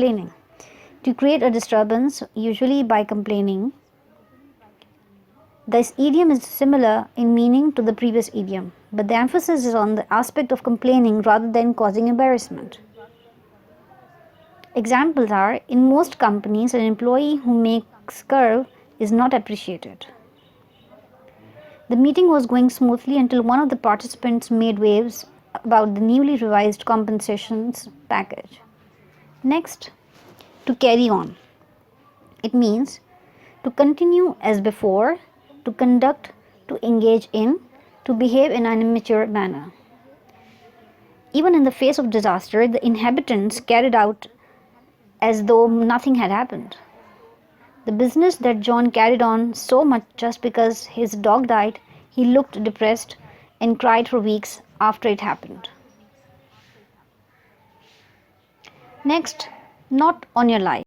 complaining. To create a disturbance, usually by complaining. This idiom is similar in meaning to the previous idiom, but the emphasis is on the aspect of complaining rather than causing embarrassment. Examples are, in most companies, an employee who makes curve is not appreciated. The meeting was going smoothly until one of the participants made waves about the newly revised compensations package. Next, to carry on. It means to continue as before, to conduct, to engage in, to behave in an immature manner. Even in the face of disaster, the inhabitants carried out as though nothing had happened. The business that John carried on so much just because his dog died, he looked depressed and cried for weeks after it happened. Next, not on your life.